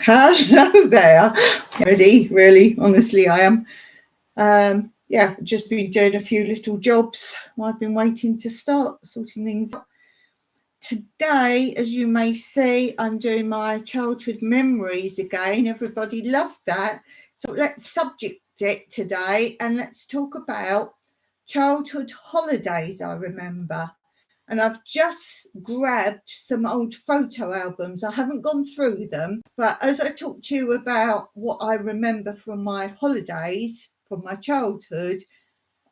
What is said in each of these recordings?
Hello there. Ready, really, honestly, I am. Yeah, just been doing a few little jobs while I've been waiting to start sorting things out. Today, as you may see, I'm doing my childhood memories again. Everybody loved that. So let's subject it today and let's talk about childhood holidays I remember. And I've just grabbed some old photo albums. I haven't gone through them, but as I talk to you about what I remember from my holidays, from my childhood,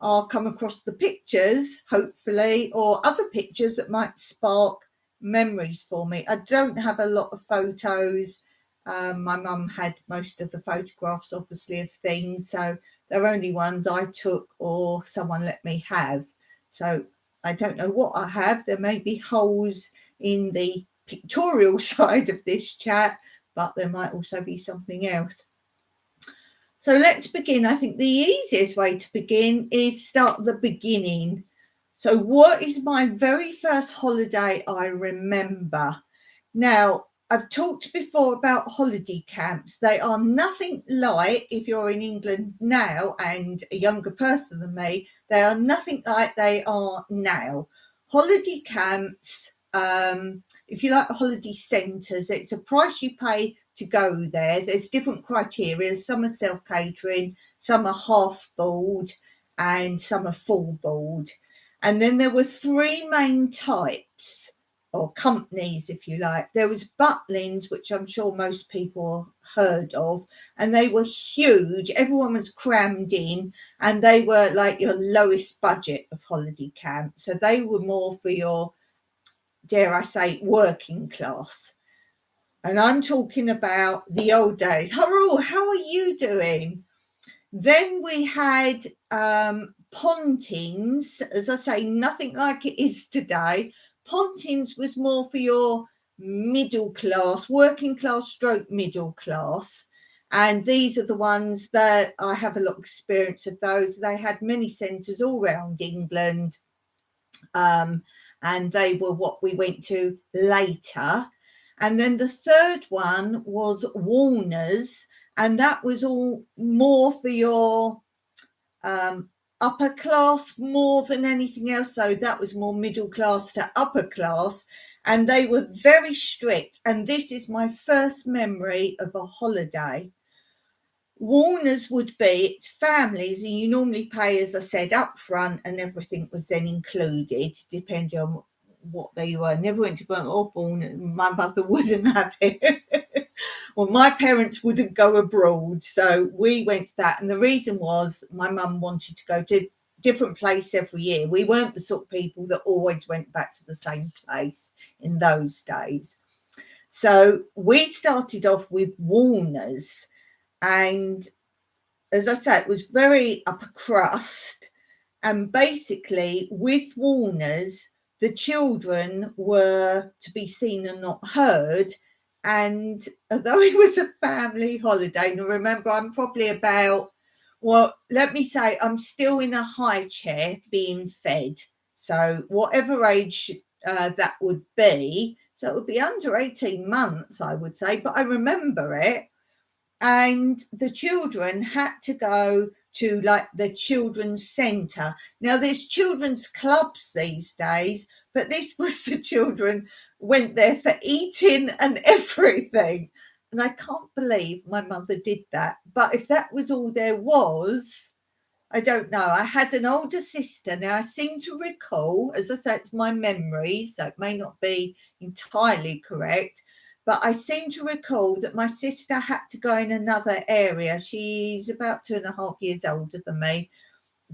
I'll come across the pictures, hopefully, or other pictures that might spark memories for me. I don't have a lot of photos. My mum had most of the photographs, obviously, of things, so they're only ones I took or someone let me have. So I don't know what I have. There may be holes in the pictorial side of this chat, but there might also be something else. So let's begin. I think the easiest way to begin is start at the beginning. So what is my very first holiday I remember? Now, I've talked before about holiday camps. They are nothing like, if you're in England now and a younger person than me, they are nothing like they are now. Holiday camps, if you like holiday centres, it's a price you pay to go there. There's different criteria. Some are self-catering, some are half board, and some are full board. And then there were three main types, or companies, if you like. There was Butlins, which I'm sure most people heard of, and they were huge. Everyone was crammed in, and they were like your lowest budget of holiday camp. So they were more for your, dare I say, working class. And I'm talking about the old days. Haru, how are you doing? Then we had Pontins, as I say, nothing like it is today. Pontins was more for your middle class, working class stroke middle class. And these are the ones that I have a lot of experience of those. They had many centres all around England. And they were what we went to later. And then the third one was Warner's, and that was all more for your upper class more than anything else. So that was more middle class to upper class, and they were very strict. And this is my first memory of a holiday. Warner's would be, it's families, and you normally pay, as I said, up front, and everything was then included, depending on what they were. Never went to Burton. My mother wouldn't have it. Well, my parents wouldn't go abroad, so we went to that. And the reason was my mum wanted to go to different place every year. We weren't the sort of people that always went back to the same place in those days. So we started off with Warner's. And as I said, it was very upper crust. And basically, with Warner's, the children were to be seen and not heard. And although it was a family holiday, and remember, I'm probably about, well, let me say, I'm still in a high chair being fed. So whatever age that would be, so it would be under 18 months, I would say, but I remember it. And the children had to go to like the children's centre. Now there's children's clubs these days, but this was the children went there for eating and everything. And I can't believe my mother did that. But if that was all there was, I don't know. I had an older sister. Now I seem to recall, as I say, it's my memory, so it may not be entirely correct, but I seem to recall that my sister had to go in another area. She's about 2.5 years older than me,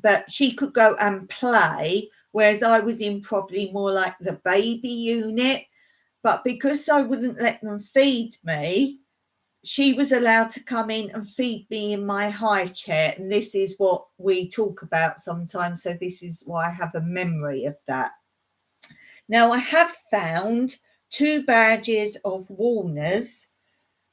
but she could go and play, whereas I was in probably more like the baby unit. But because I wouldn't let them feed me, she was allowed to come in and feed me in my high chair. And this is what we talk about sometimes. So this is why I have a memory of that. Now, I have found 2 badges of Warner's.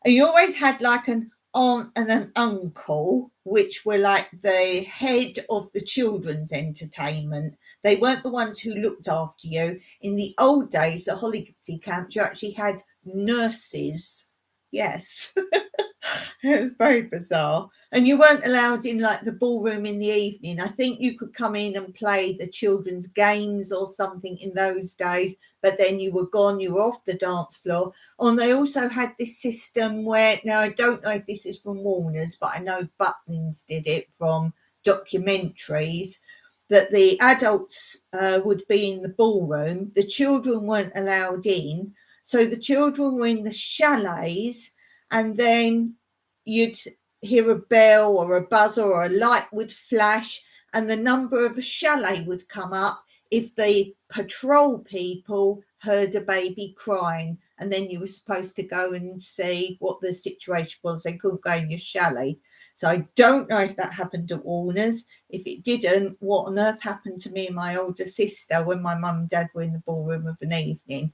And you always had like an aunt and an uncle, which were like the head of the children's entertainment. They weren't the ones who looked after you. In the old days, the holiday camps, you actually had nurses Yes. It was very bizarre. And you weren't allowed in like the ballroom in the evening. I think you could come in and play the children's games or something in those days, but then you were gone, you were off the dance floor. And they also had this system where, now I don't know if this is from Warner's, but I know Butlins did it from documentaries, that the adults would be in the ballroom, the children weren't allowed in. So the children were in the chalets, and then you'd hear a bell or a buzzer or a light would flash, and the number of a chalet would come up if the patrol people heard a baby crying, and then you were supposed to go and see what the situation was. They couldn't go in your chalet. So I don't know if that happened at Warner's. If it didn't, what on earth happened to me and my older sister when my mum and dad were in the ballroom of an evening?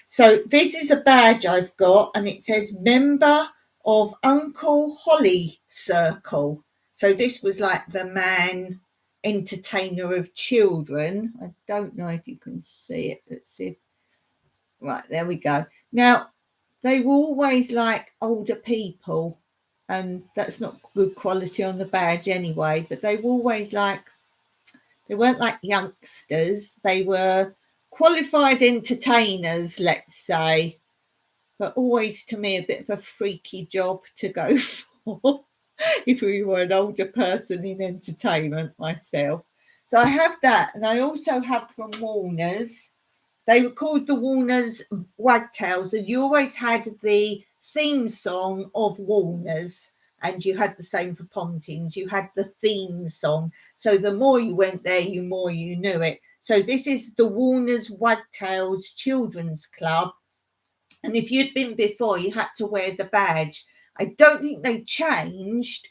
So this is a badge I've got, and it says member of Uncle Holly Circle. So this was like the man entertainer of children. I don't know if you can see it. Let's see. Right, there we go. Now, they were always like older people, and that's not good quality on the badge anyway, but they were always like, they weren't like youngsters. They were qualified entertainers, let's say, but always to me a bit of a freaky job to go for if we were an older person in entertainment myself. So I have that, and I also have from Warner's. They were called the Warner's Wagtails, and you always had the theme song of Warner's, and you had the same for Pontins. You had the theme song. So the more you went there, the more you knew it. So this is the Warner's Wagtails Children's Club. And if you'd been before, you had to wear the badge. I don't think they changed.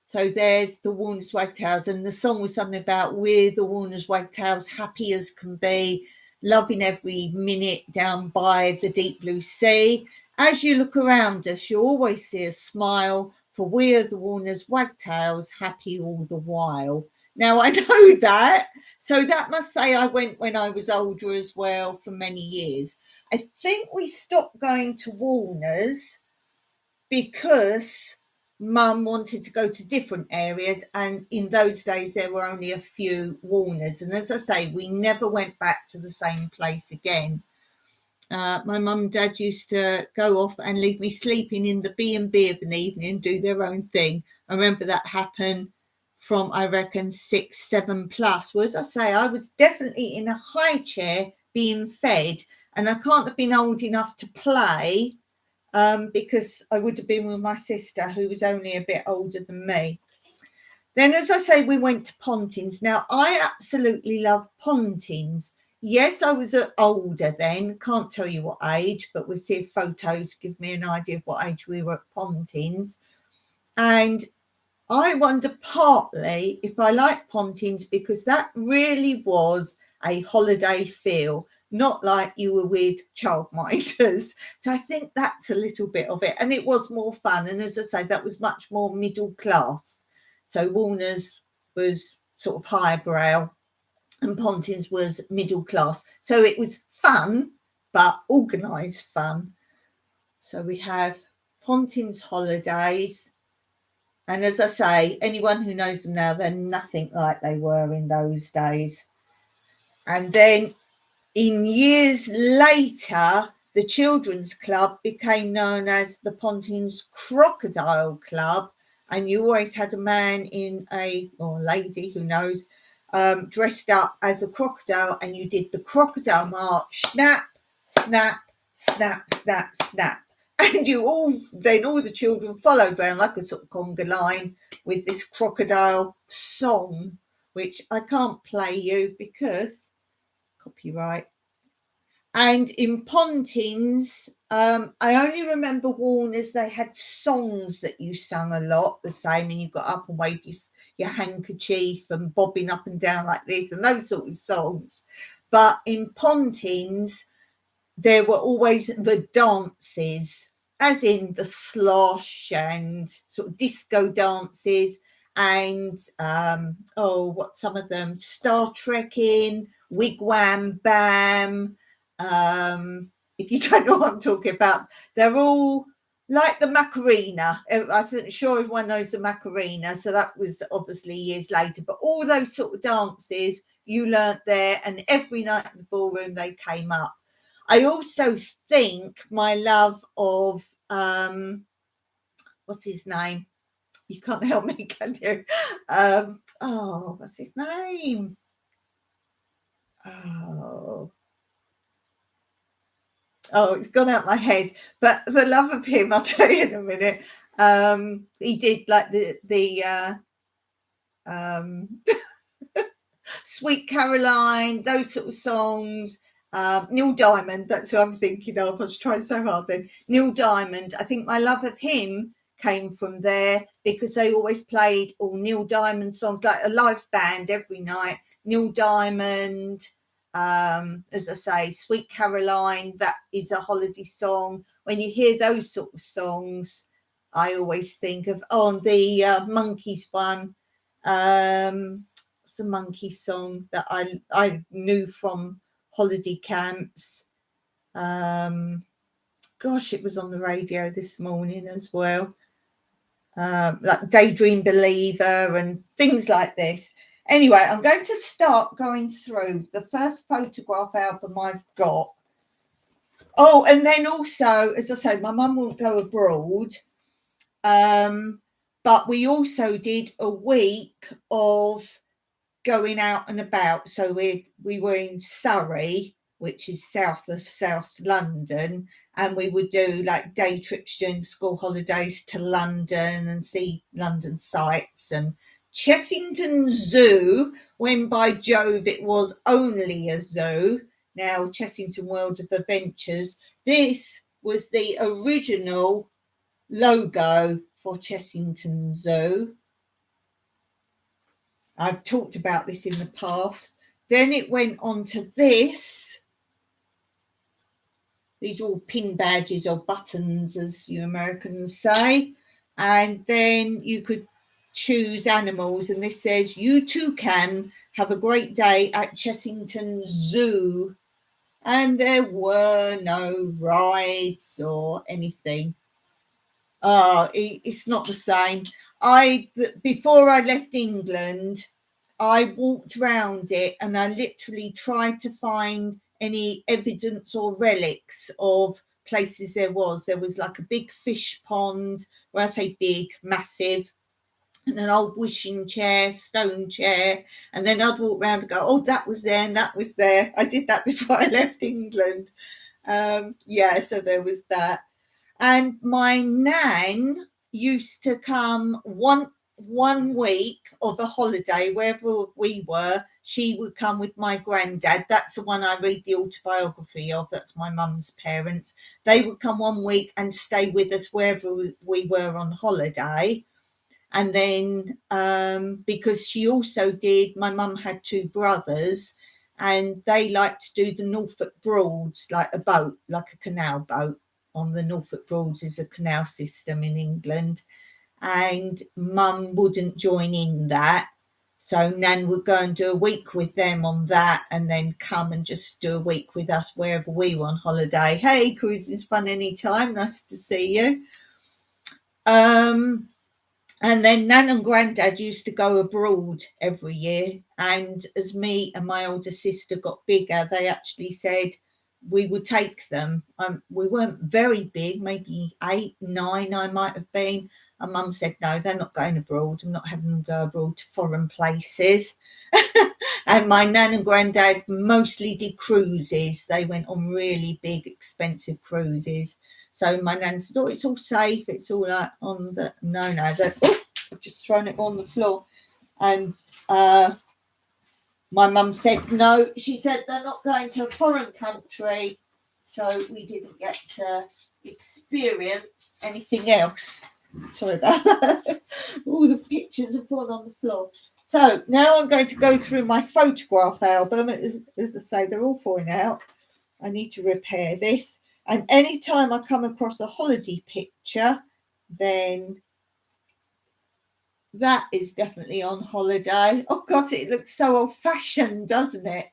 So there's the Warner's Wagtails, and the song was something about we're the Warner's Wagtails, happy as can be, loving every minute down by the deep blue sea. As you look around us, you always see a smile, for we are the Warner's Wagtails, happy all the while. Now, I know that, so that must say I went when I was older as well for many years. I think we stopped going to Warner's because Mum wanted to go to different areas, and in those days there were only a few Warners, and as I say, we never went back to the same place again. My mum and dad used to go off and leave me sleeping in the B&B of an evening and do their own thing. I remember that happened from, I reckon, 6, 7 plus. Well, as I say, I was definitely in a high chair being fed, and I can't have been old enough to play because I would have been with my sister, who was only a bit older than me. Then, as I say, we went to Pontins. Now, I absolutely love Pontins. Yes, I was older then. Can't tell you what age, but we'll see if photos give me an idea of what age we were at Pontins. And I wonder partly if I like Pontins because that really was a holiday feel, not like you were with childminders. So I think that's a little bit of it. And it was more fun. And as I say, that was much more middle class. So Warner's was sort of highbrow and Pontins was middle class. So it was fun, but organised fun. So we have Pontins holidays. And as I say, anyone who knows them now, they're nothing like they were in those days. And then in years later, the children's club became known as the Pontins Crocodile Club. And you always had a man or lady, who knows, dressed up as a crocodile, and you did the crocodile march, snap, snap, snap, snap, snap. And all the children followed around like a sort of conga line with this crocodile song, which I can't play you because copyright. And in Pontins, I only remember Warner's, they had songs that you sung a lot the same, and you got up and waved your handkerchief and bobbing up and down like this and those sort of songs. But in Pontins, there were always the dances, as in the slosh and sort of disco dances, and what's some of them? Star Trekking, Wigwam Bam, if you don't know what I'm talking about, they're all like the Macarena. I'm sure everyone knows the Macarena. So that was obviously years later. But all those sort of dances you learnt there, and every night in the ballroom they came up. I also think my love of, what's his name? You can't help me, can you? What's his name? It's gone out my head. But the love of him, I'll tell you in a minute. He did like the Sweet Caroline, those sort of songs. Neil Diamond, that's who I'm thinking of. I was trying so hard then. Neil Diamond, I think my love of him came from there because they always played all Neil Diamond songs, like a live band every night. Neil Diamond, as I say, Sweet Caroline, that is a holiday song. When you hear those sort of songs, I always think of, the Monkees one. It's a monkey song that I knew from holiday camps. It was on the radio this morning as well. Like Daydream Believer and things like this. Anyway, I'm going to start going through the first photograph album I've got. Oh, and then also, as I said, my mum won't go abroad. But we also did a week of going out and about. So we were in Surrey, which is south of South London, and we would do like day trips during school holidays to London and see London sights. And Chessington Zoo, when by Jove it was only a zoo, now Chessington World of Adventures. This was the original logo for Chessington Zoo. I've talked about this in the past. Then it went on to this. These are all pin badges or buttons, as you Americans say. And then you could choose animals. And this says, you too can have a great day at Chessington Zoo. And there were no rides or anything. It's not the same. Before I left England, I walked round it and I literally tried to find any evidence or relics of places there was. There was like a big fish pond, when I say big, massive, and an old wishing chair, stone chair. And then I'd walk around and go, that was there and that was there. I did that before I left England. So there was that. And my nan used to come one week of a holiday, wherever we were. She would come with my granddad. That's the one I read the autobiography of. That's my mum's parents. They would come 1 week and stay with us wherever we were on holiday. And then because she also did, my mum had 2 brothers, and they liked to do the Norfolk Broads, like a boat, like a canal boat. On the Norfolk Broads is a canal system in England, and mum wouldn't join in that. So nan would go and do a week with them on that, and then come and just do a week with us wherever we were on holiday. Hey, cruising's fun anytime. Nice to see you. And then nan and granddad used to go abroad every year. And as me and my older sister got bigger, they actually said we would take them. We weren't very big, maybe 8, 9 I might have been. And mum said, no, they're not going abroad. I'm not having them go abroad to foreign places. And my nan and granddad mostly did cruises. They went on really big, expensive cruises. So my nan said, it's all safe. It's all like on the... No, I've just thrown it on the floor. And my mum said, no. She said they're not going to a foreign country. So we didn't get to experience anything else. Sorry about that. All the pictures have fallen on the floor. So now I'm going to go through my photograph album. As I say, they're all falling out. I need to repair this. And anytime I come across a holiday picture, then that is definitely on holiday. Oh, God, it looks so old-fashioned, doesn't it?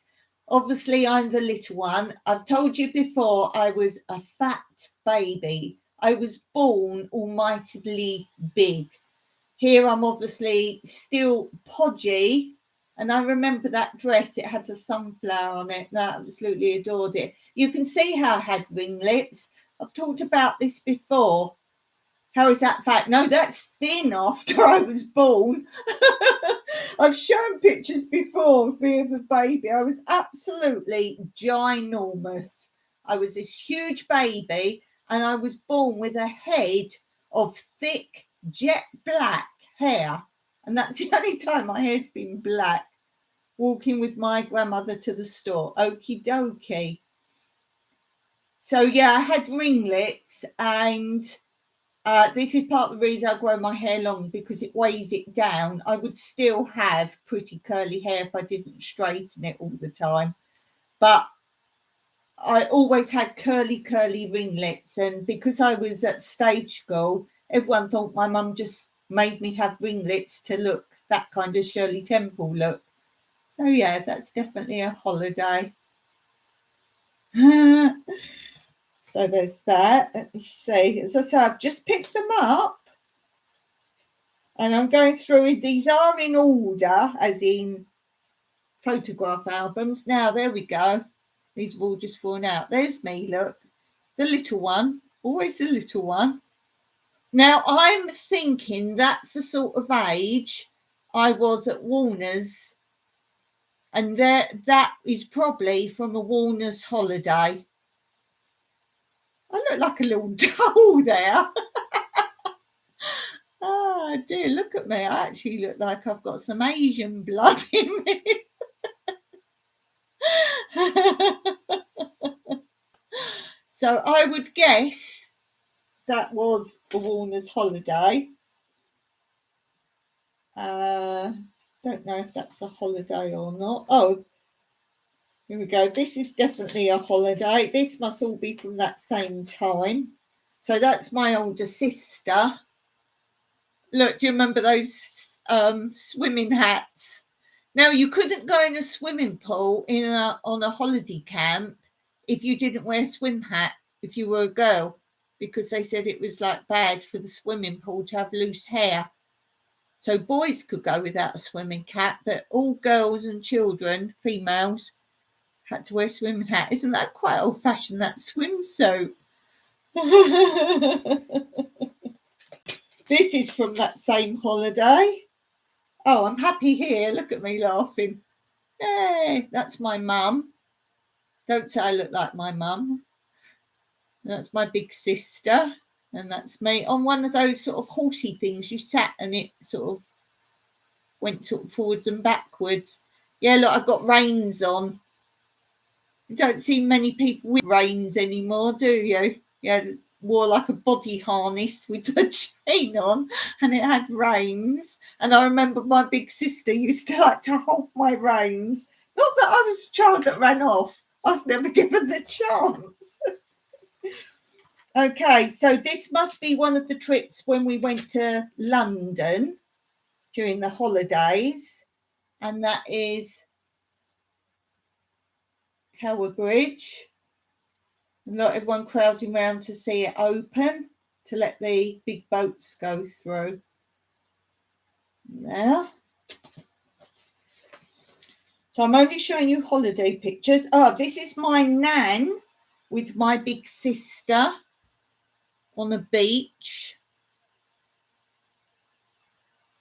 Obviously, I'm the little one. I've told you before, I was a fat baby. I was born almightily big. Here I'm obviously still podgy. And I remember that dress, it had a sunflower on it. And I absolutely adored it. You can see how I had ringlets. I've talked about this before. How is that fat? No, that's thin after I was born. I've shown pictures before of me as a baby. I was absolutely ginormous. I was this huge baby, and I was born with a head of thick, jet black hair. And that's the only time my hair's been black. Walking with my grandmother to the store. Okie dokie. So, yeah, I had ringlets, and this is part of the reason I grow my hair long, because it weighs it down. I would still have pretty curly hair if I didn't straighten it all the time. But I always had curly ringlets. And because I was at stage school, everyone thought my mum just made me have ringlets to look that kind of Shirley Temple look. So, yeah, that's definitely a holiday. So there's that. Let me see. As I say, I've just picked them up. And I'm going through it. These are in order, as in photograph albums. Now, there we go. These have all just fallen out. There's me, look. The little one. Always the little one. Now, I'm thinking that's the sort of age I was at Warner's. And that is probably from a Warner's holiday. I look like a little doll there. Oh, dear, look at me. I actually look like I've got some Asian blood in me. So I would guess that was a Warner's holiday. Don't know if that's a holiday or not. Oh, here we go. This is definitely a holiday. This must all be from that same time. So that's my older sister. Look, do you remember those swimming hats? Now, you couldn't go in a swimming pool on a holiday camp if you didn't wear a swim hat, if you were a girl, because they said it was like bad for the swimming pool to have loose hair. So boys could go without a swimming cap, but all girls and children, females, had to wear a swimming hat. Isn't that quite old-fashioned, that swimsuit? This is from that same holiday. Oh, I'm happy here. Look at me laughing. Hey, that's my mum. Don't say I look like my mum. That's my big sister. And that's me on one of those sort of horsey things you sat and it sort of went sort of forwards and backwards. Yeah, look, I've got reins on. You don't see many people with reins anymore, do you? Yeah, wore like a body harness with the chain on and it had reins. And I remember my big sister used to like to hold my reins. Not that I was a child that ran off. I was never given the chance. Okay, so this must be one of the trips when we went to London during the holidays. And that is Tower Bridge. Not everyone crowding around to see it open, to let the big boats go through. There. So I'm only showing you holiday pictures. Oh, this is my nan with my big sister on a beach.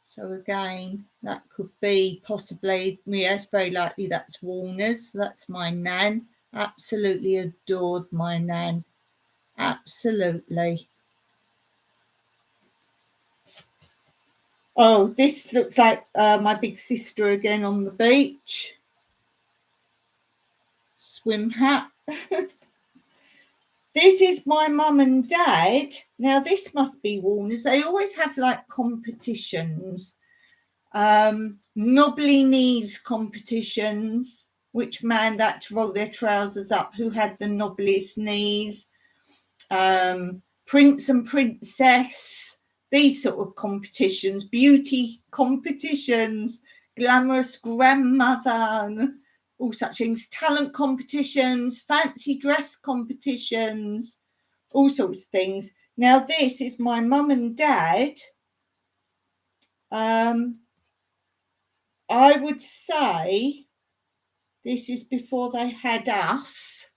So again, that could be possibly, yeah, it's very likely that's Warner's. That's my nan. Absolutely adored my nan. Absolutely. Oh, this looks like my big sister again on the beach. Swim hat. This is my mum and dad. Now, this must be Warner's. They always have like competitions. Knobbly knees competitions. Which man that to roll their trousers up? Who had the knobbliest knees? Prince and princess. These sort of competitions. Beauty competitions. Glamorous grandmother. all such things, talent competitions, fancy dress competitions, all sorts of things. Now, this is my mum and dad. I would say this is before they had us.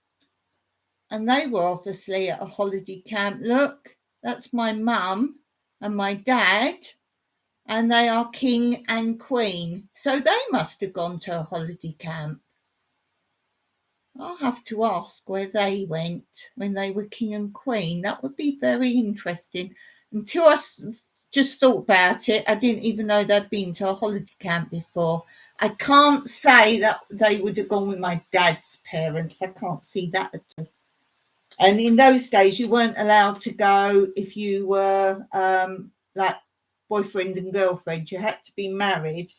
And they were obviously at a holiday camp. Look, that's my mum and my dad. And they are king and queen. So they must have gone to a holiday camp. I'll have to ask where they went when they were king and queen. That would be very interesting. Until I just thought about it, I didn't even know they'd been to a holiday camp before. I can't say that they would have gone with my dad's parents. I can't see that at all. And in those days, you weren't allowed to go if you were like boyfriend and girlfriend. You had to be married.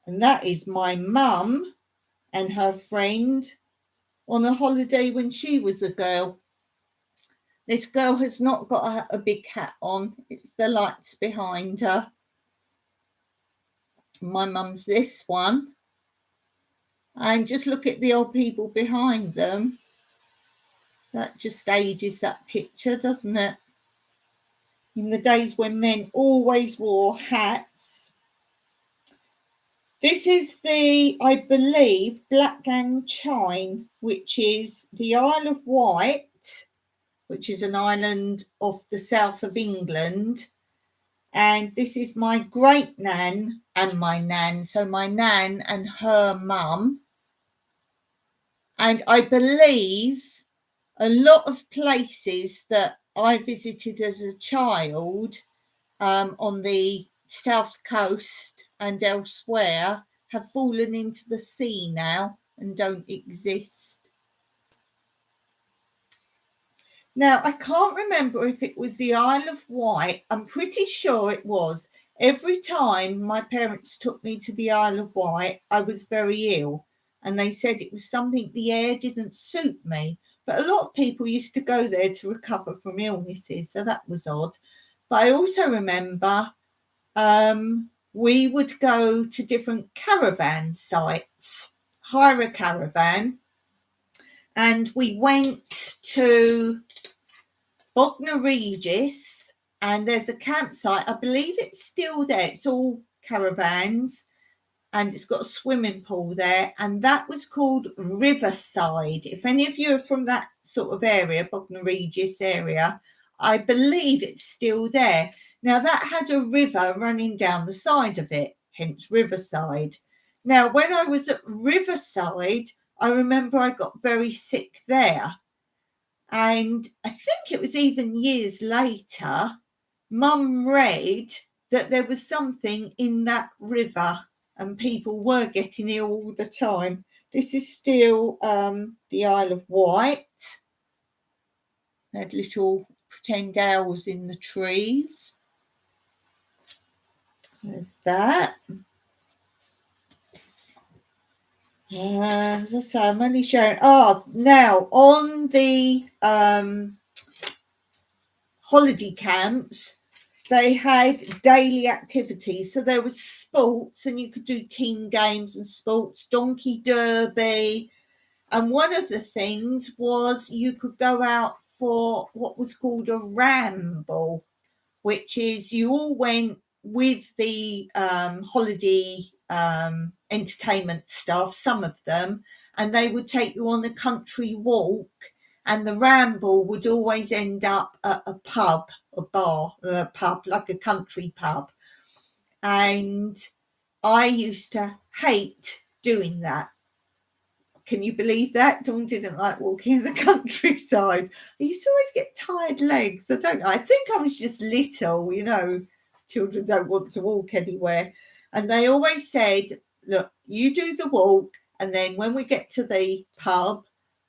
And that is my mum and her friend on a holiday when she was a girl. This girl has not got a big hat on. It's the lights behind her. My mum's this one. And just look at the old people behind them. That just ages that picture, doesn't it? In the days when men always wore hats. This is the, I believe, Blackgang Chine, which is the Isle of Wight, which is an island off the south of England. And this is my great nan and my nan. So my nan and her mum. And I believe a lot of places that I visited as a child on the south coast and elsewhere have fallen into the sea now and don't exist. Now, I can't remember if it was the Isle of Wight. I'm pretty sure it was. Every time my parents took me to the Isle of Wight, I was very ill. And they said it was something, the air didn't suit me. But a lot of people used to go there to recover from illnesses. So that was odd. But I also remember we would go to different caravan sites, hire a caravan. And we went to Bognor Regis, and there's a campsite. I believe it's still there. It's all caravans, and it's got a swimming pool there, and that was called Riverside. If any of you are from that sort of area, Bognor Regis area, I believe it's still there. Now, that had a river running down the side of it, hence Riverside. Now, when I was at Riverside, I remember I got very sick there. And I think it was even years later, Mum read that there was something in that river and people were getting ill all the time. This is still the Isle of Wight. They had little pretend owls in the trees. There's that. As I say, I'm only showing. Now on the holiday camps, they had daily activities. So there was sports, and you could do team games and sports, donkey derby. And one of the things was you could go out for what was called a ramble, which is you all went with the holiday entertainment staff, some of them, and they would take you on a country walk, and the ramble would always end up at a pub, a bar, a pub, like a country pub. And I used to hate doing that. Can you believe that? Dawn didn't like walking in the countryside. I used to always get tired legs. I think I was just little, children don't want to walk anywhere. And they always said, look, you do the walk, and then when we get to the pub,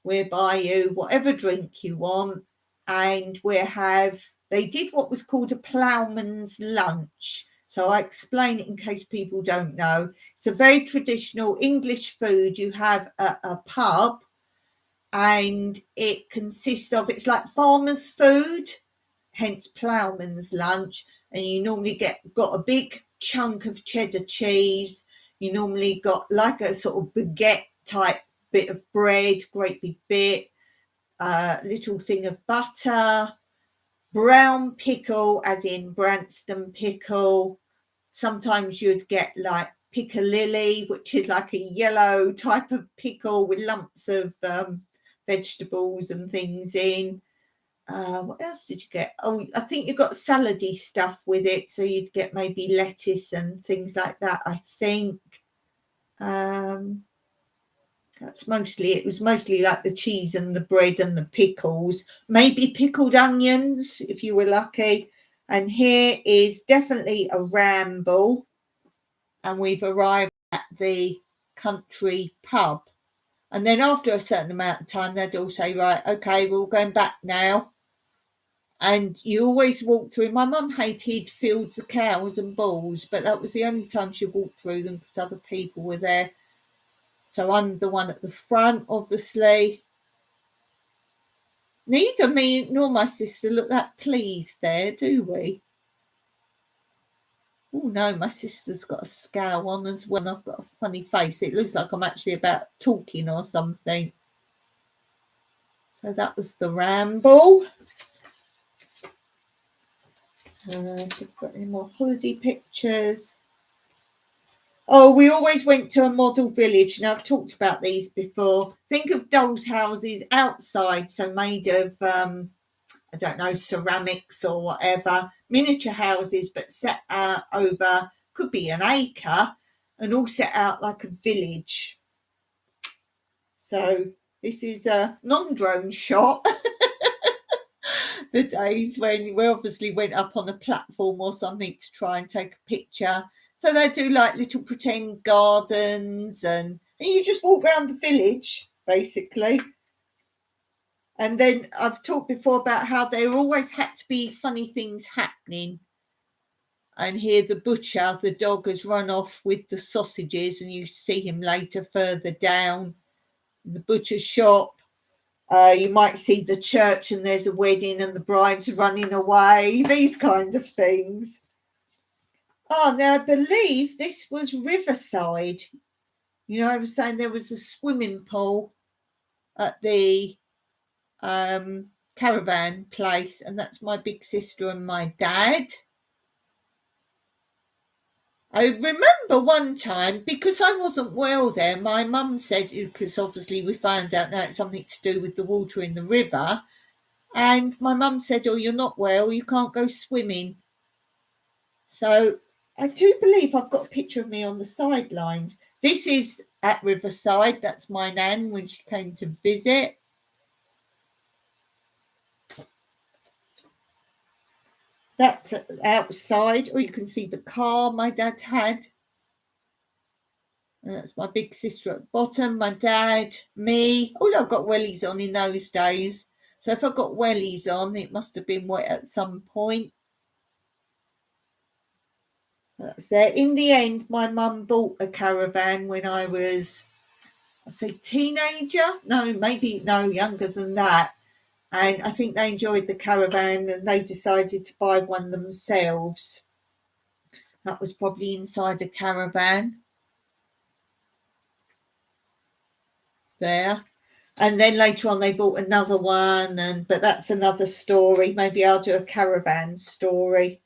we'll buy you whatever drink you want, and they did what was called a ploughman's lunch. So I explain it in case people don't know. It's a very traditional English food you have at a pub, and it consists of, it's like farmer's food, hence ploughman's lunch. And you normally got a big chunk of cheddar cheese. You normally got like a sort of baguette type bit of bread, great big bit, little thing of butter, brown pickle, as in Branston pickle. Sometimes you'd get like piccalilli, which is like a yellow type of pickle with lumps of vegetables and things in. What else did you get? Oh, I think you got salady stuff with it, so you'd get maybe lettuce and things like that, I think. That's mostly it. Was mostly like the cheese and the bread and the pickles, maybe pickled onions if you were lucky. And here is definitely a ramble, and we've arrived at the country pub. And then after a certain amount of time, they'd all say, right, okay, we're all going back now. And you always walk through. My mum hated fields of cows and bulls, but that was the only time she walked through them because other people were there. So I'm the one at the front, obviously. Neither me nor my sister look that pleased there, do we? Oh no, my sister's got a scowl on as well. I've got a funny face. It looks like I'm actually about talking or something. So that was the ramble. If we've got any more holiday pictures. Oh, we always went to a model village. Now, I've talked about these before. Think of dolls' houses outside, so made of, I don't know, ceramics or whatever, miniature houses, but set out over, could be an acre, and all set out like a village. So this is a non-drone shot. The days when we obviously went up on a platform or something to try and take a picture. So they do like little pretend gardens, and you just walk around the village basically. And then I've talked before about how there always had to be funny things happening. And here the butcher, the dog, has run off with the sausages, and you see him later further down in the butcher's shop. You might see the church and there's a wedding and the bride's running away, these kind of things. Oh, now I believe this was Riverside. You know, I was saying there was a swimming pool at the caravan place, and that's my big sister and my dad. I remember one time, because I wasn't well there, my mum said, because obviously we found out now it's something to do with the water in the river, and my mum said, oh, you're not well, you can't go swimming. So I do believe I've got a picture of me on the sidelines. This is at Riverside. That's my nan when she came to visit. That's outside. Or you can see the car my dad had. And that's my big sister at the bottom, my dad, me. Oh, I've got wellies on in those days. So if I've got wellies on, it must have been wet at some point. That's there. In the end, my mum bought a caravan when I was, I'd say, teenager. No, maybe no younger than that. And I think they enjoyed the caravan and they decided to buy one themselves. That was probably inside a caravan. There. And then later on they bought another one, but that's another story. Maybe I'll do a caravan story.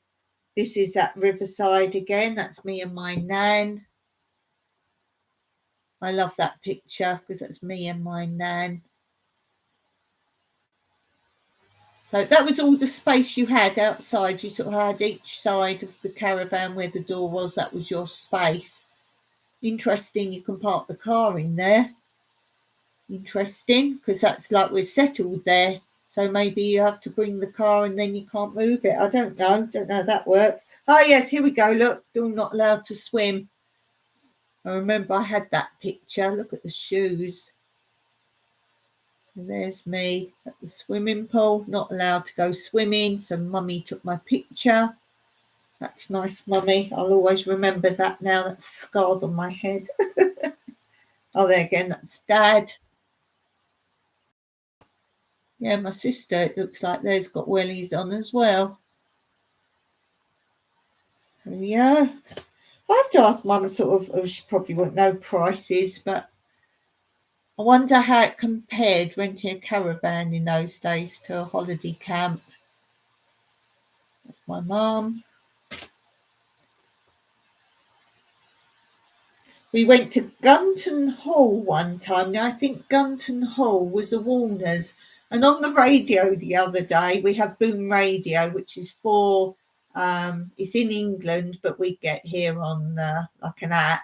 This is at Riverside again. That's me and my nan. I love that picture because that's me and my nan. So that was all the space you had outside. You sort of had each side of the caravan where the door was. That was your space. Interesting, you can park the car in there. Interesting, because that's like we're settled there. So maybe you have to bring the car and then you can't move it. I don't know. Don't know how that works. Oh, yes, here we go. Look, still not allowed to swim. I remember I had that picture. Look at the shoes. So there's me at the swimming pool, not allowed to go swimming. So Mummy took my picture. That's nice, Mummy. I'll always remember that now. That's scarred on my head. Oh, there again, that's Dad. Yeah, my sister, it looks like there's got wellies on as well. Yeah. I have to ask Mum sort of, she probably won't know prices, but I wonder how it compared renting a caravan in those days to a holiday camp. That's my mum. We went to Gunton Hall one time. Now, I think Gunton Hall was a Warner's. And on the radio the other day, we have Boom Radio, which is for, it's in England, but we get here on like an app.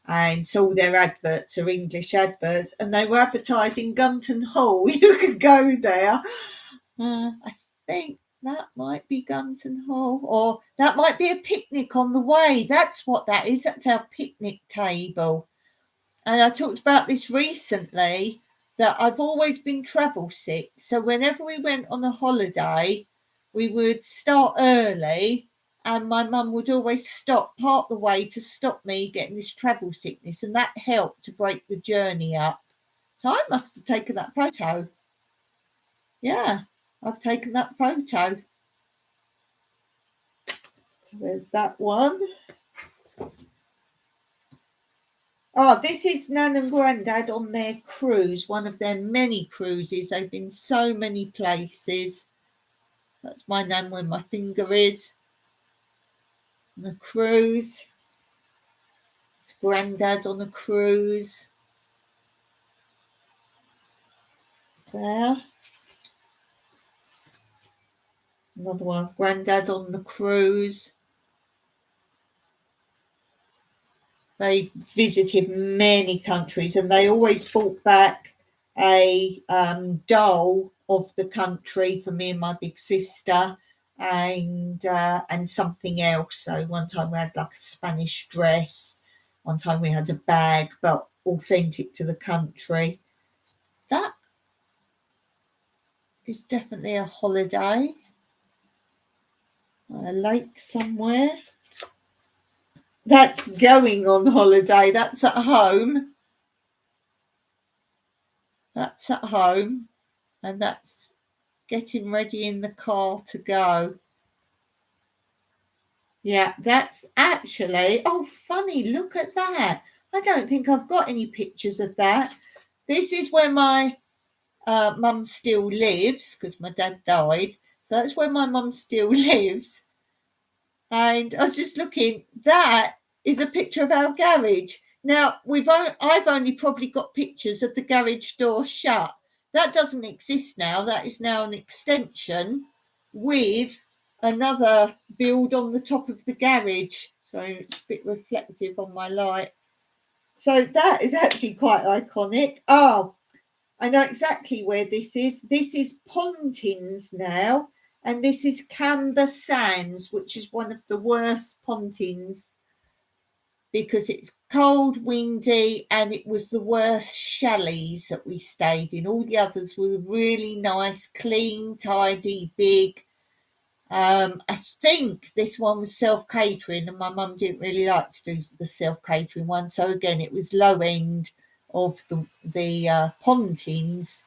And so all their adverts are English adverts. And they were advertising Gunton Hall. You could go there. I think that might be Gunton Hall, or that might be a picnic on the way. That's what that is. That's our picnic table. And I talked about this recently, that I've always been travel sick. So whenever we went on a holiday, we would start early, and my mum would always stop part the way to stop me getting this travel sickness. And that helped to break the journey up. So I must have taken that photo. Yeah, I've taken that photo. So there's that one. Oh, this is Nan and Grandad on their cruise, one of their many cruises. They've been so many places. That's my Nan where my finger is. On a cruise. It's Grandad on a cruise. There. Another one, Grandad on the cruise. They visited many countries, and they always brought back a doll of the country for me and my big sister, and something else. So one time we had like a Spanish dress, one time we had a bag, but authentic to the country. That is definitely a holiday, a lake somewhere. That's going on holiday. That's at home. That's at home. And that's getting ready in the car to go. Yeah, that's actually, oh, funny, look at that. I don't think I've got any pictures of that. This is where my mum still lives, because my dad died. So that's where my mum still lives. And I was just looking, that is a picture of our garage. Now, I've only probably got pictures of the garage door shut. That doesn't exist now. That is now an extension with another build on the top of the garage. So it's a bit reflective on my light. So that is actually quite iconic. Oh, I know exactly where this is. This is Pontins now. And this is Camber Sands, which is one of the worst Pontins because it's cold, windy, and it was the worst chalets that we stayed in. All the others were really nice, clean, tidy, big. I think this one was self-catering, and my mum didn't really like to do the self-catering one. So again, it was low end of the Pontins.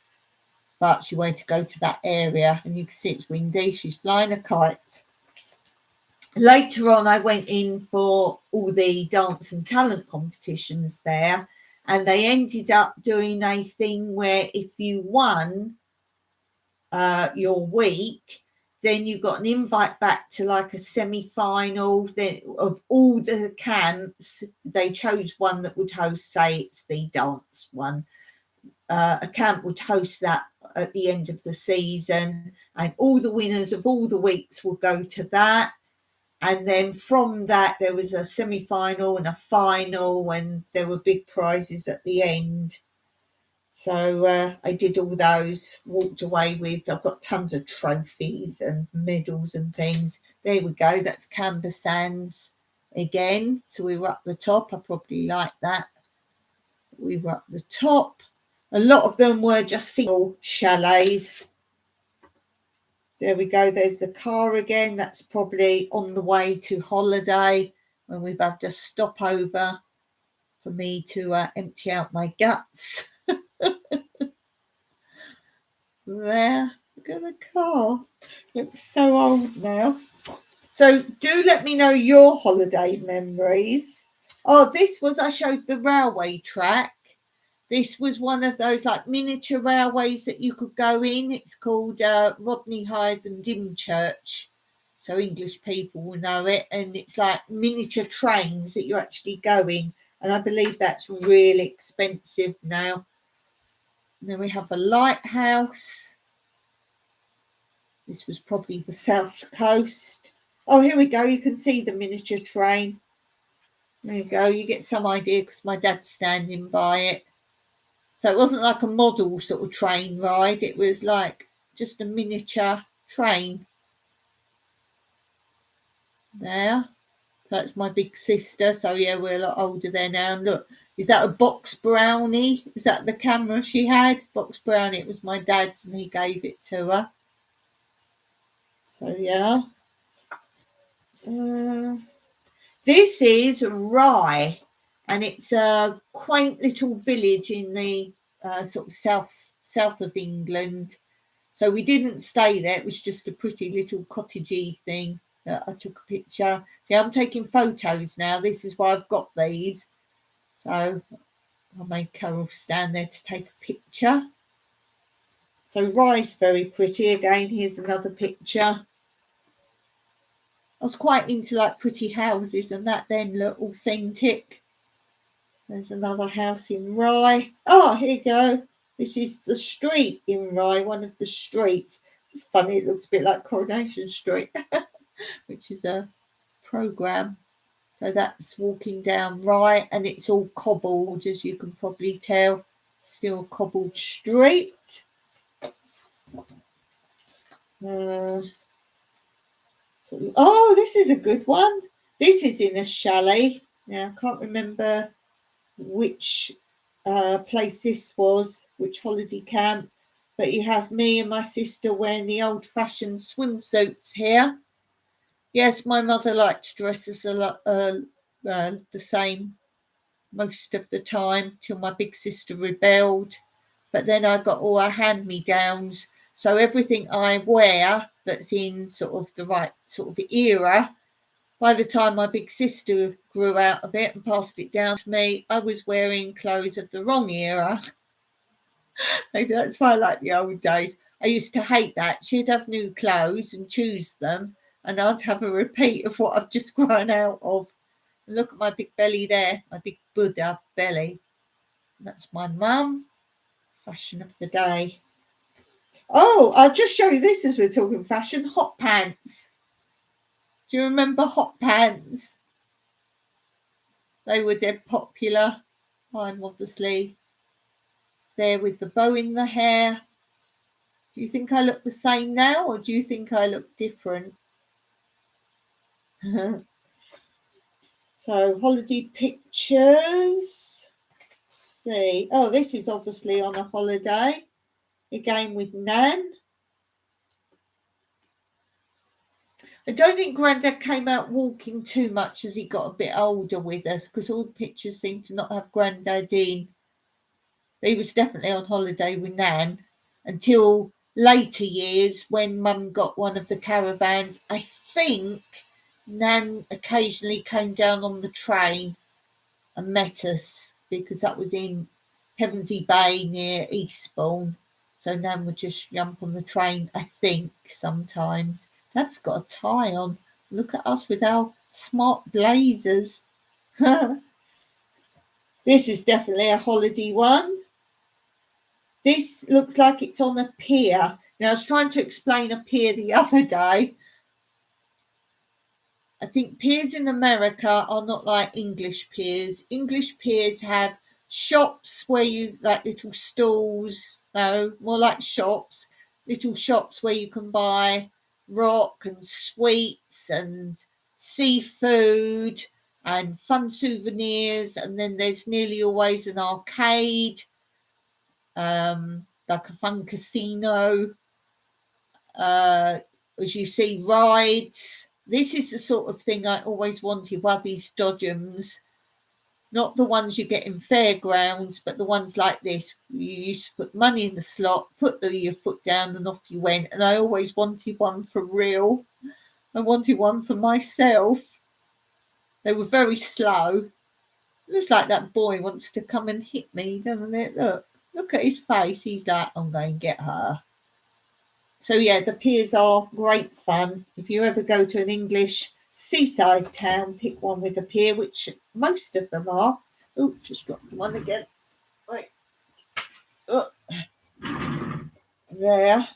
But she wanted to go to that area, and you can see it's windy. She's flying a kite. Later on, I went in for all the dance and talent competitions there, and they ended up doing a thing where if you won your week, then you got an invite back to like a semi-final of all the camps. They chose one that would host, say it's the dance one. A camp would host that at the end of the season, and all the winners of all the weeks would go to that. And then from that, there was a semi-final and a final, and there were big prizes at the end. So I did all those, walked away with, I've got tons of trophies and medals and things. There we go. That's Camber Sands again. So we were up the top. I probably like that. We were up the top. A lot of them were just single chalets. There we go. There's the car again. That's probably on the way to holiday when we've had to stop over for me to empty out my guts. There. Look at the car. Looks so old now. So do let me know your holiday memories. Oh, this was, I showed the railway track. This was one of those like miniature railways that you could go in. It's called Rodney Hythe and Dymchurch. So English people will know it. And it's like miniature trains that you actually go in. And I believe that's really expensive now. And then we have a lighthouse. This was probably the south coast. Oh, here we go. You can see the miniature train. There you go. You get some idea because my dad's standing by it. So it wasn't like a model sort of train ride. It was like just a miniature train. There. So that's my big sister. So yeah, we're a lot older there now. And look, is that a box brownie? Is that the camera she had? Box brownie. It was my dad's and he gave it to her. So yeah. This is Rye, and it's a quaint little village in the sort of south of England. So we didn't stay there. It was just a pretty little cottagey thing that I took a picture. See, I'm taking photos now. This is why I've got these. So I made Carol stand there to take a picture. So Rye's very pretty. Again, here's another picture. I was quite into like pretty houses and that then look authentic. There's another house in Rye. Oh, here you go. This is the street in Rye, one of the streets. It's funny, it looks a bit like Coronation Street, which is a programme. So that's walking down Rye and it's all cobbled, as you can probably tell. Still a cobbled street. Oh, this is a good one. This is in a chalet. Now, I can't remember which place this was, which holiday camp, but you have me and my sister wearing the old-fashioned swimsuits here. Yes, my mother liked to dress us a lot the same most of the time till my big sister rebelled. But then I got all her hand-me-downs. So everything I wear that's in sort of the right sort of era, by the time my big sister grew out of it and passed it down to me, I was wearing clothes of the wrong era. Maybe that's why I like the old days. I used to hate that. She'd have new clothes and choose them, and I'd have a repeat of what I've just grown out of. And look at my big belly there, my big Buddha belly. That's my mum. Fashion of the day. Oh, I'll just show you this as we're talking fashion. Hot pants. Do you remember hot pants? They were dead popular. I'm obviously there with the bow in the hair. Do you think I look the same now or do you think I look different? So holiday pictures. Let's see. Oh, this is obviously on a holiday. Again with Nan. I don't think Grandad came out walking too much as he got a bit older with us because all the pictures seem to not have Grandad in. He was definitely on holiday with Nan until later years when Mum got one of the caravans. I think Nan occasionally came down on the train and met us because that was in Pevensey Bay near Eastbourne. So Nan would just jump on the train, I think, sometimes. Dad's got a tie on. Look at us with our smart blazers. This is definitely a holiday one. This looks like it's on a pier. Now, I was trying to explain a pier the other day. I think piers in America are not like English piers. English piers have shops where you, like little stalls, no, more like shops, little shops where you can buy rock and sweets and seafood and fun souvenirs. And then there's nearly always an arcade, like a fun casino. As you see, rides. This is the sort of thing I always wanted, one of these dodgems. Not the ones you get in fairgrounds, but the ones like this. You used to put money in the slot, put your foot down and off you went. And I always wanted one for real. I wanted one for myself. They were very slow. Looks like that boy wants to come and hit me, doesn't it? Look at his face. He's like, I'm going to get her. So yeah, the piers are great fun. If you ever go to an English seaside town, pick one with a pier, which most of them are. Oh, just dropped one again. Right. Oh, there.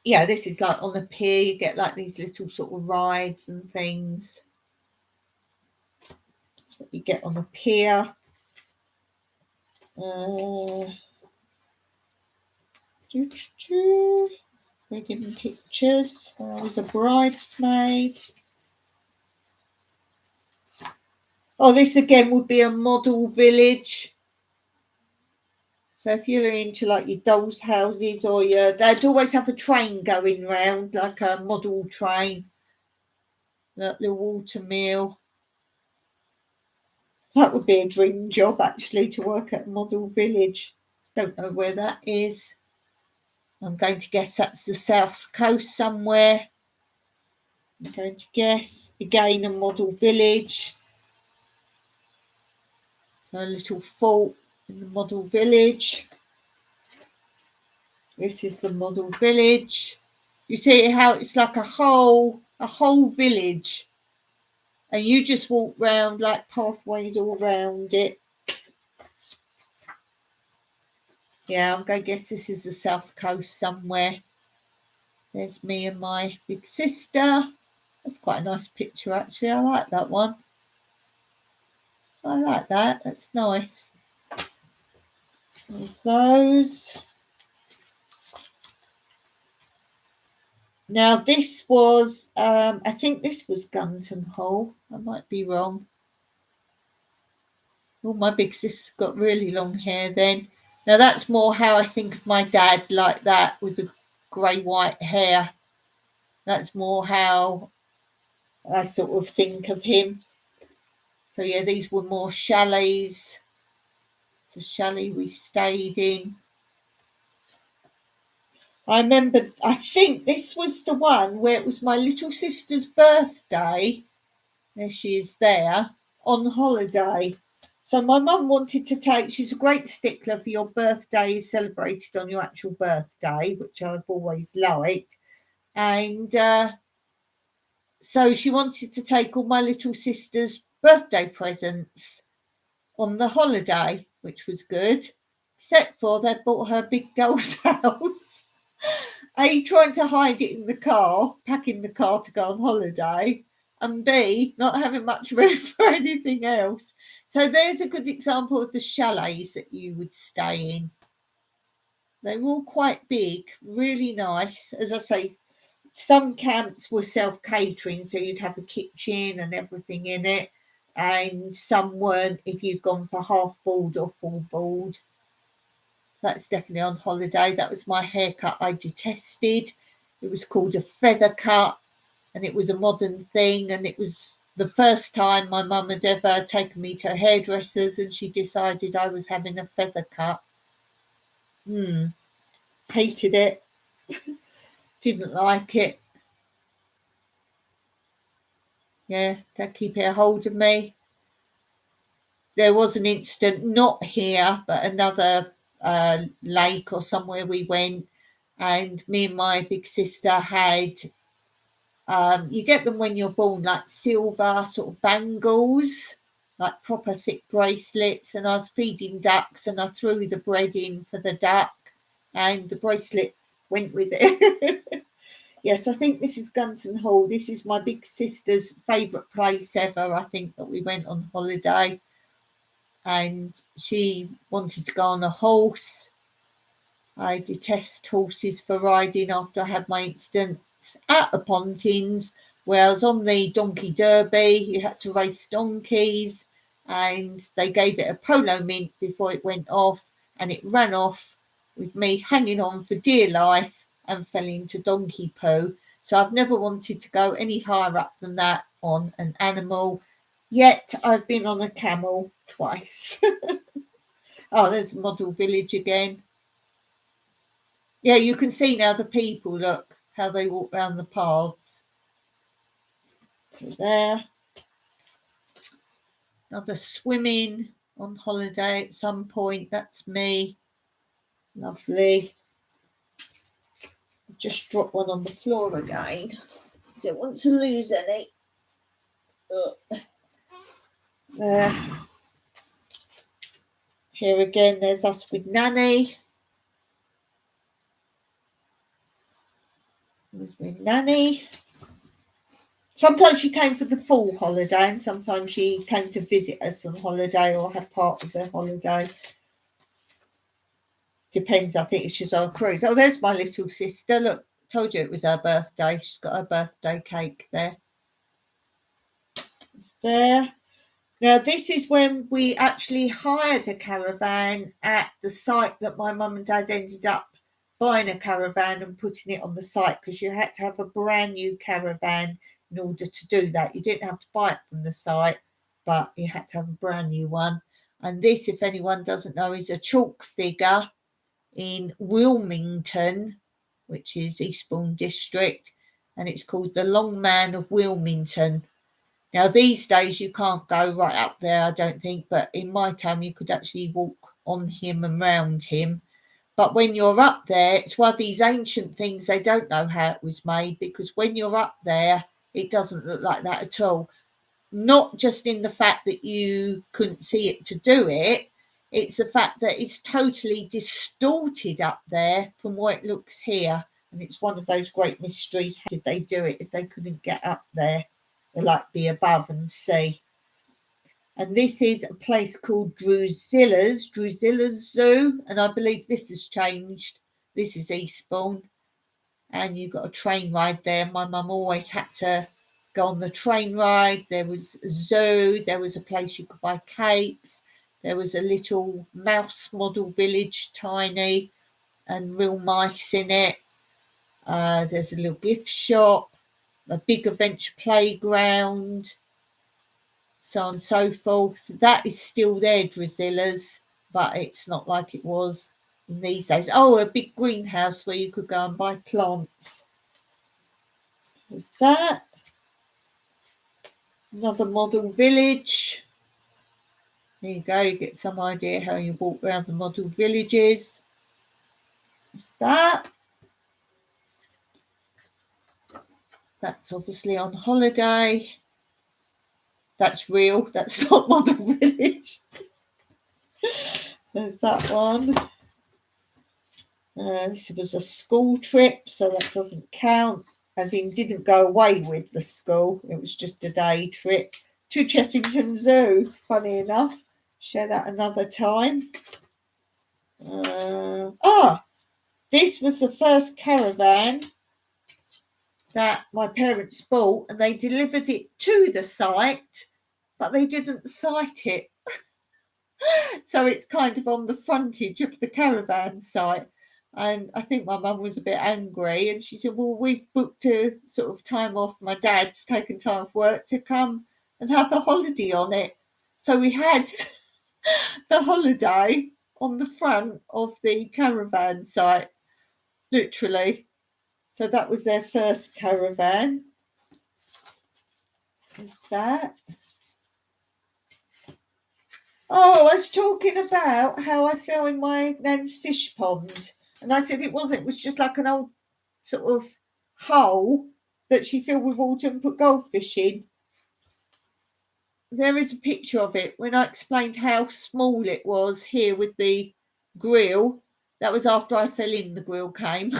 Yeah, this is like on the pier. You get like these little sort of rides and things. That's what you get on a pier. Wedding pictures. I was a bridesmaid. Oh, this again would be a model village. So if you're into like your dolls' houses or they'd always have a train going round, like a model train, like the water mill. That would be a dream job, actually, to work at a model village. Don't know where that is. I'm going to guess that's the south coast somewhere. I'm going to guess. Again, a model village. So a little fort in the model village. This is the model village. You see how it's like a whole village. And you just walk round like pathways all around it. Yeah, I'm going to guess this is the south coast somewhere. There's me and my big sister. That's quite a nice picture, actually. I like that one. I like that. That's nice. There's those. Now, this was, I think this was Gunton Hole. I might be wrong. Oh, my big sister's got really long hair then. Now, that's more how I think of my dad, like that, with the grey-white hair. That's more how I sort of think of him. So, yeah, these were more chalets. It's a chalet we stayed in. I remember, I think this was the one where it was my little sister's birthday. There she is there, on holiday. So my mum wanted to take, she's a great stickler for your birthday celebrated on your actual birthday, which I've always liked. And so she wanted to take all my little sister's birthday presents on the holiday, which was good, except for they bought her big doll's house. A, trying to hide it in the car, packing the car to go on holiday, and B, not having much room for anything else. So there's a good example of the chalets that you would stay in. They were all quite big, really nice. As I say, some camps were self-catering, so you'd have a kitchen and everything in it. And some weren't if you'd gone for half board or full board. That's definitely on holiday. That was my haircut I detested. It was called a feather cut, and it was a modern thing, and it was the first time my mum had ever taken me to hairdressers, and she decided I was having a feather cut. Hated it. Didn't like it. Yeah, don't keep it a hold of me. There was an incident, not here, but another lake or somewhere we went, and me and my big sister had, you get them when you're born, like silver sort of bangles, like proper thick bracelets, and I was feeding ducks and I threw the bread in for the duck and the bracelet went with it. Yes, I think this is Gunton Hall. This is my big sister's favourite place ever, I think, that we went on holiday. And she wanted to go on a horse. I detest horses for riding after I had my incidents at the Pontins, where I was on the donkey derby. You had to race donkeys, and they gave it a polo mint before it went off, and it ran off with me hanging on for dear life and fell into donkey poo. So I've never wanted to go any higher up than that on an animal. Yet I've been on a camel twice. Oh, there's Model Village again. Yeah, you can see now the people, look, how they walk around the paths. So there. Another swimming on holiday at some point. That's me. Lovely. I've just dropped one on the floor again. Don't want to lose any. There. Here again, there's us with Nanny. With me Nanny. Sometimes she came for the full holiday and sometimes she came to visit us on holiday or had part of the holiday. Depends, I think she's on a cruise. Oh, there's my little sister. Look, told you it was her birthday. She's got her birthday cake there. It's there. Now, this is when we actually hired a caravan at the site that my mum and dad ended up buying a caravan and putting it on the site, because you had to have a brand new caravan in order to do that. You didn't have to buy it from the site, but you had to have a brand new one. And this, if anyone doesn't know, is a chalk figure in Wilmington, which is Eastbourne District, and it's called the Long Man of Wilmington. Now, these days you can't go right up there, I don't think, but in my time you could actually walk on him and round him. But when you're up there, it's one of these ancient things. They don't know how it was made, because when you're up there, it doesn't look like that at all. Not just in the fact that you couldn't see it to do it, it's the fact that it's totally distorted up there from what it looks here. And it's one of those great mysteries. How did they do it if they couldn't get up there? They like be above and see. And this is a place called Drusilla's Zoo. And I believe this has changed. This is Eastbourne. And you've got a train ride there. My mum always had to go on the train ride. There was a zoo. There was a place you could buy cakes. There was a little mouse model village, tiny, and real mice in it. There's a little gift shop, a big adventure playground, so on and so forth. That is still there, Drusilla's, but it's not like it was in these days. Oh, a big greenhouse where you could go and buy plants. There's that. Another model village. There you go, you get some idea how you walk around the model villages. There's that. That's obviously on holiday. That's real. That's not model village. There's that one. This was a school trip, so that doesn't count. As in, didn't go away with the school. It was just a day trip to Chessington Zoo, funny enough. Share that another time. This was the first caravan that my parents bought, and they delivered it to the site, but they didn't site it. So it's kind of on the frontage of the caravan site. And I think my mum was a bit angry, and she said, well, we've booked a sort of time off. My dad's taken time off work to come and have a holiday on it. So we had the holiday on the front of the caravan site, literally. So that was their first caravan. Is that? Oh, I was talking about how I fell in my nan's fish pond. And I said it wasn't. It was just like an old sort of hole that she filled with water and put goldfish in. There is a picture of it when I explained how small it was here with the grill. That was after I fell in, the grill came.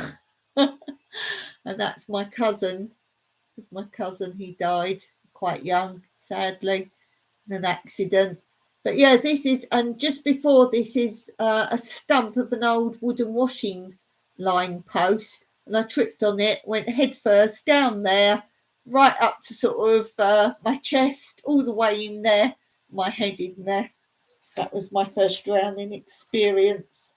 And that's my cousin. It's my cousin. He died quite young, sadly, in an accident. But yeah, this is, and just before this is a stump of an old wooden washing line post. And I tripped on it, went head first down there, right up to sort of my chest, all the way in there, my head in there. That was my first drowning experience.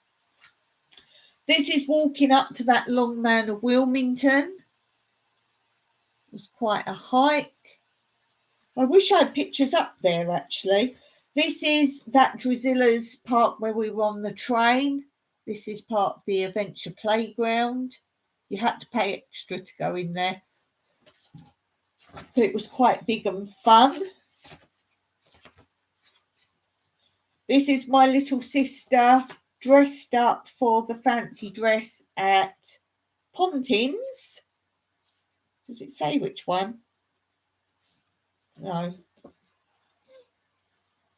This is walking up to that Long Man of Wilmington. It was quite a hike. I wish I had pictures up there, actually. This is that Drusilla's park where we were on the train. This is part of the adventure playground. You had to pay extra to go in there. But it was quite big and fun. This is my little sister dressed up for the fancy dress at Pontins. Does it say which one? No.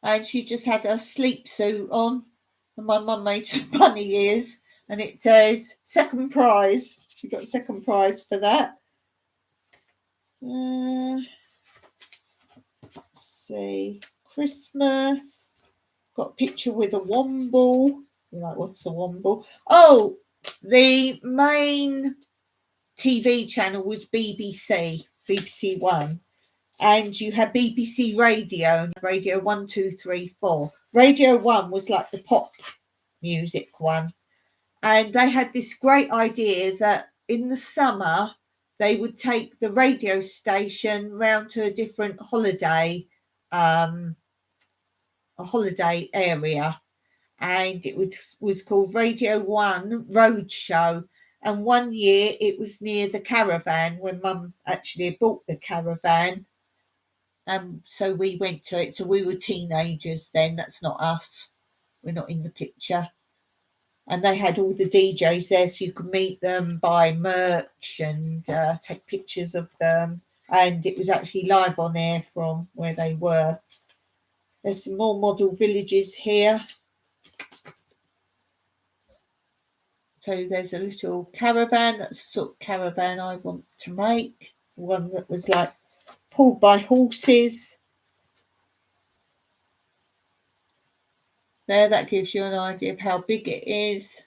And she just had her sleep suit on. And my mum made some bunny ears. And it says second prize. She got second prize for that. Let's see. Christmas. Got a picture with a womble. You're like, what's a womble? Oh, the main TV channel was BBC, BBC One. And you had BBC Radio, Radio 1, 2, 3, 4. Radio 1 was like the pop music one. And they had this great idea that in the summer, they would take the radio station round to a different holiday area. And it was called Radio 1 Roadshow. And one year it was near the caravan when Mum actually had bought the caravan. So we went to it. So we were teenagers then. That's not us. We're not in the picture. And they had all the DJs there so you could meet them, buy merch and take pictures of them. And it was actually live on air from where they were. There's some more model villages here. So there's a little caravan. That's the sort of caravan I want to make. One that was like pulled by horses. There, that gives you an idea of how big it is.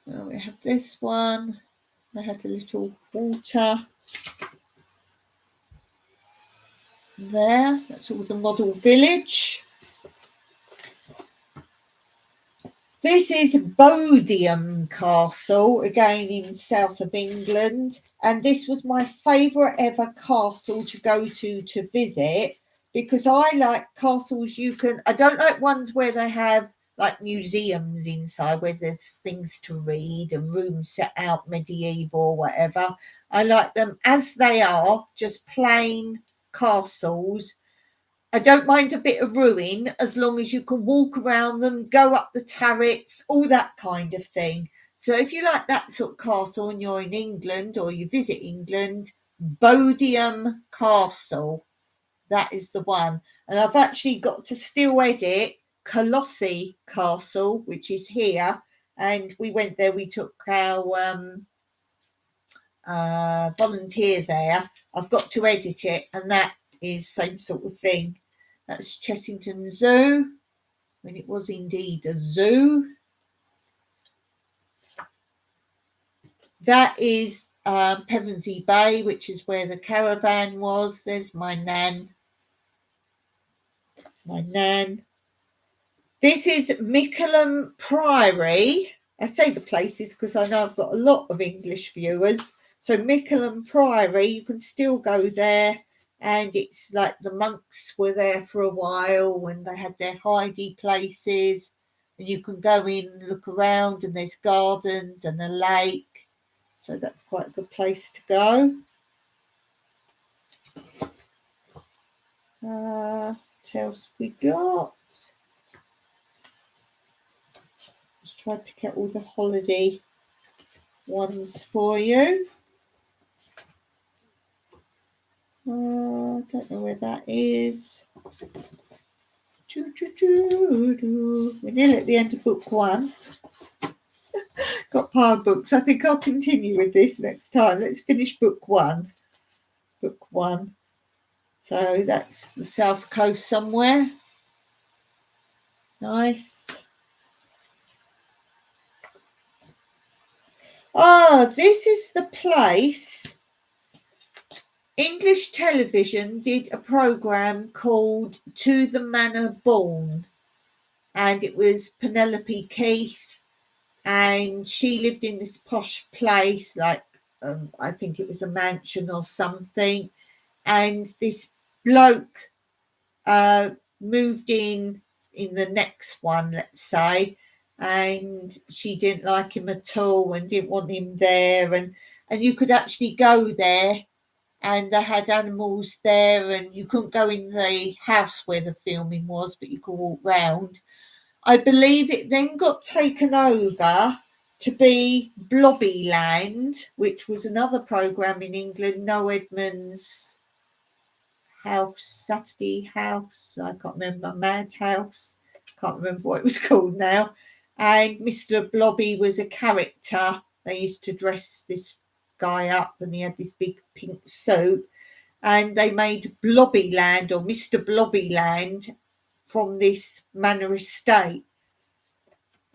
Now we have this one. They had a little water. There, that's all the model village. This is Bodiam Castle, again in south of England. And this was my favourite ever castle to go to visit, because I like castles I don't like ones where they have like museums inside where there's things to read and rooms set out medieval or whatever. I like them as they are, just plain castles. I don't mind a bit of ruin as long as you can walk around them, go up the turrets, all that kind of thing. So if you like that sort of castle and you're in England or you visit England, Bodiam Castle, that is the one. And I've actually got to still edit Colossi Castle, which is here. And we went there, we took our volunteer there. I've got to edit it, and that is same sort of thing. That's Chessington Zoo, when it was indeed a zoo. That is Pevensey Bay, which is where the caravan was. There's my nan. This is Mickleham Priory. I say the places because I know I've got a lot of English viewers. So Mickleham Priory, you can still go there. And it's like the monks were there for a while when they had their hidey places. And you can go in and look around, and there's gardens and a lake. So that's quite a good place to go. What else we got? Let's try to pick out all the holiday ones for you. I don't know where that is. We're nearly at the end of book 1. Got piled books. I think I'll continue with this next time. Let's finish book 1. Book 1. So that's the south coast somewhere. Nice. This is the place. English television did a programme called To the Manor Born, and it was Penelope Keith, and she lived in this posh place, like I think it was a mansion or something, and this bloke moved in in the next one, let's say, and she didn't like him at all and didn't want him there, and you could actually go there, and they had animals there, and you couldn't go in the house where the filming was, but you could walk round. I believe it then got taken over to be Blobbyland, which was another programme in England, Noel Edmonds' House, Saturday House, I can't remember, Madhouse, can't remember what it was called now. And Mr. Blobby was a character. They used to dress this guy up, and he had this big pink suit, and they made Blobbyland, or Mr. Blobbyland, from this manor estate.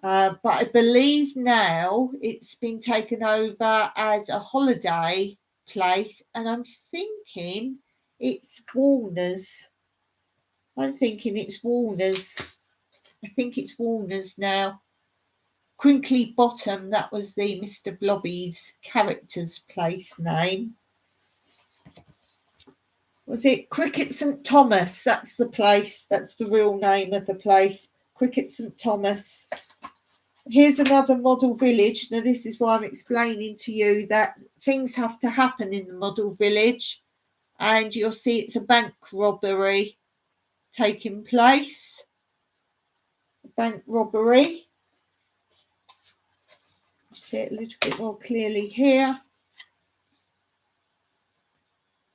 But I believe now it's been taken over as a holiday place, and I'm thinking it's Warner's. I think it's Warner's now. Crinkly Bottom, that was the Mr. Blobby's character's place name. Was it Cricket St Thomas? That's the place. That's the real name of the place. Cricket St Thomas. Here's another model village. Now, this is why I'm explaining to you that things have to happen in the model village, and you'll see it's a bank robbery taking place. A bank robbery. See it a little bit more clearly here.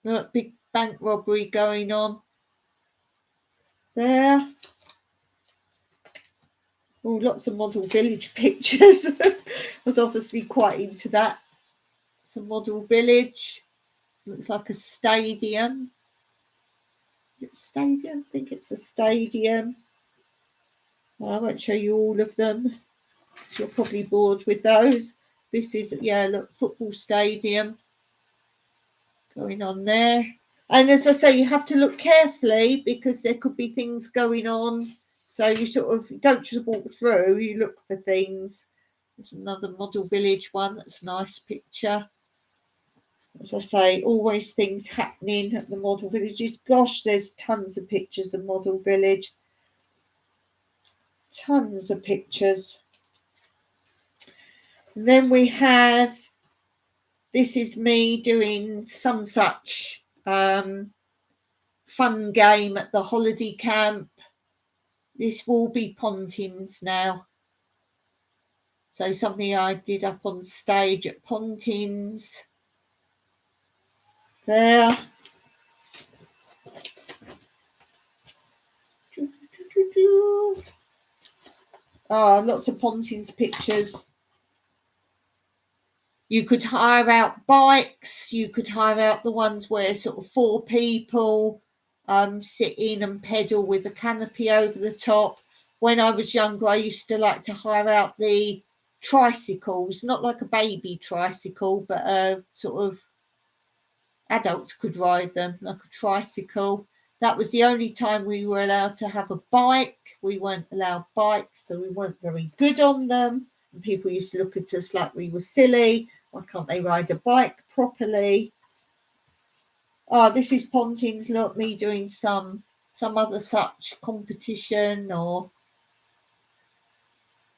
Look, big bank robbery going on there. Oh, lots of model village pictures. I was obviously quite into that. It's a model village. Looks like a stadium. Is it a stadium? I think it's a stadium. I won't show you all of them. So you're probably bored with those. This is, yeah, look, football stadium going on there. And as I say, you have to look carefully because there could be things going on. So you sort of don't just walk through, you look for things. There's another model village one. That's a nice picture. As I say, always things happening at the model villages. Gosh, there's tons of pictures of model village. Tons of pictures. And then we have, this is me doing some such fun game at the holiday camp. This will be Pontins now. So something I did up on stage at Pontins. There. Oh, lots of Pontins pictures. You could hire out bikes. You could hire out the ones where sort of 4 people sit in and pedal with the canopy over the top. When I was younger, I used to like to hire out the tricycles, not like a baby tricycle, but sort of adults could ride them, like a tricycle. That was the only time we were allowed to have a bike. We weren't allowed bikes, so we weren't very good on them. And people used to look at us like we were silly. Why can't they ride a bike properly? Oh, this is Pontins. Look, me doing some other such competition or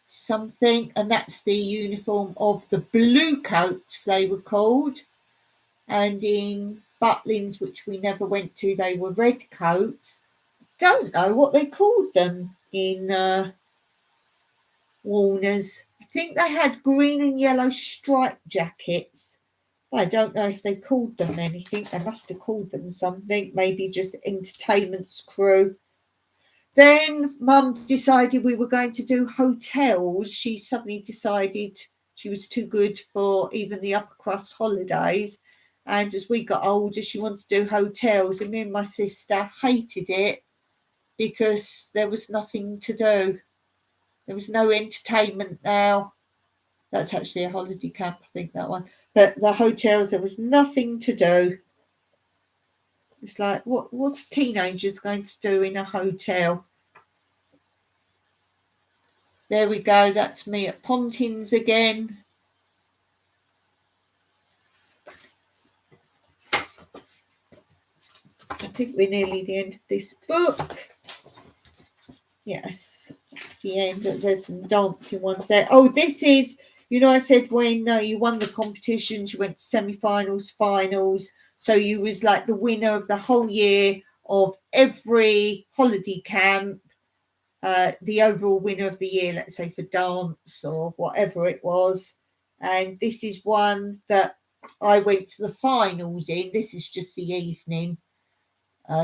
something. And that's the uniform of the Blue Coats, they were called. And in Butlins, which we never went to, they were Red Coats. Don't know what they called them in Warner's. I think they had green and yellow striped jackets. I don't know if they called them anything. They must have called them something, maybe just entertainment's crew. Then Mum decided we were going to do hotels. She suddenly decided she was too good for even the upper crust holidays. And as we got older, she wanted to do hotels. And me and my sister hated it because there was nothing to do. There was no entertainment now. That's actually a holiday camp, I think, that one. But the hotels, there was nothing to do. It's like, what's teenagers going to do in a hotel? There we go. That's me at Pontins again. I think we're nearly the end of this book. Yes, that's the end. There's some dancing ones there. Oh, this is, I said when you won the competitions, you went to semi-finals, finals. So you was like the winner of the whole year of every holiday camp, the overall winner of the year, let's say for dance or whatever it was. And this is one that I went to the finals in. This is just the evening.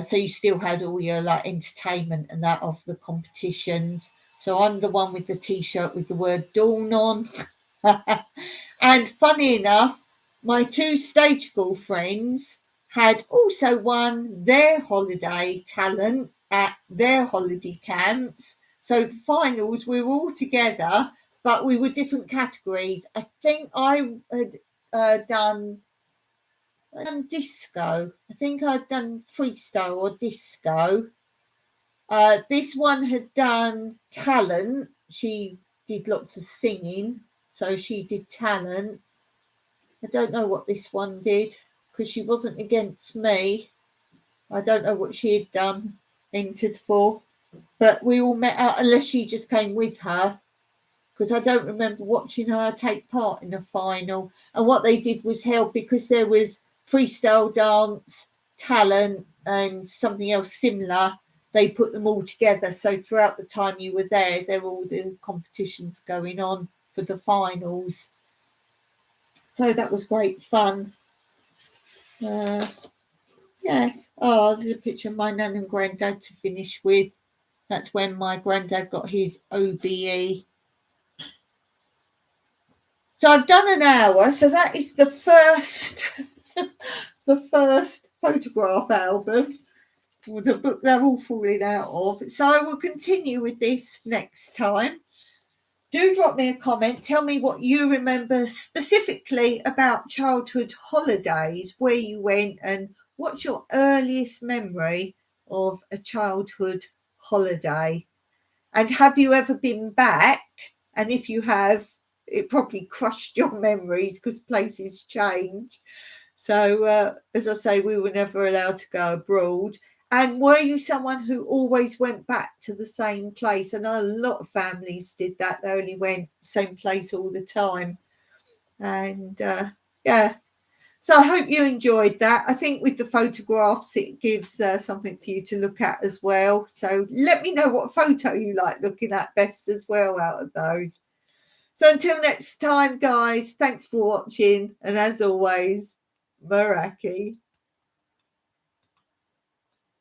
So you still had all your like entertainment and that of the competitions. So I'm the one with the t-shirt with the word Dawn on. And funny enough, my two stage school friends had also won their holiday talent at their holiday camps. So the finals, we were all together, but we were different categories. I think I had done disco. I think I'd done freestyle or disco. This one had done talent. She did lots of singing, so she did talent. I don't know what this one did because she wasn't against me. I don't know what she had done, entered for. But we all met out, unless she just came with her, because I don't remember watching her take part in the final. And what they did was help because there was freestyle dance, talent, and something else similar. They put them all together. So throughout the time you were there were all the competitions going on for the finals. So that was great fun. Yes. Oh, there's a picture of my nan and granddad to finish with. That's when my granddad got his OBE. So I've done an hour. So that is the first, the first photograph album. The book they're all falling out of. So I will continue with this next time. Do drop me a comment. Tell me what you remember specifically about childhood holidays, where you went, and what's your earliest memory of a childhood holiday. And have you ever been back? And if you have, it probably crushed your memories because places change. So, as I say, we were never allowed to go abroad. And were you someone who always went back to the same place? I know a lot of families did that. They only went same place all the time. And yeah, so I hope you enjoyed that. I think with the photographs, it gives something for you to look at as well. So let me know what photo you like looking at best as well out of those. So until next time, guys, thanks for watching. And as always, Meraki.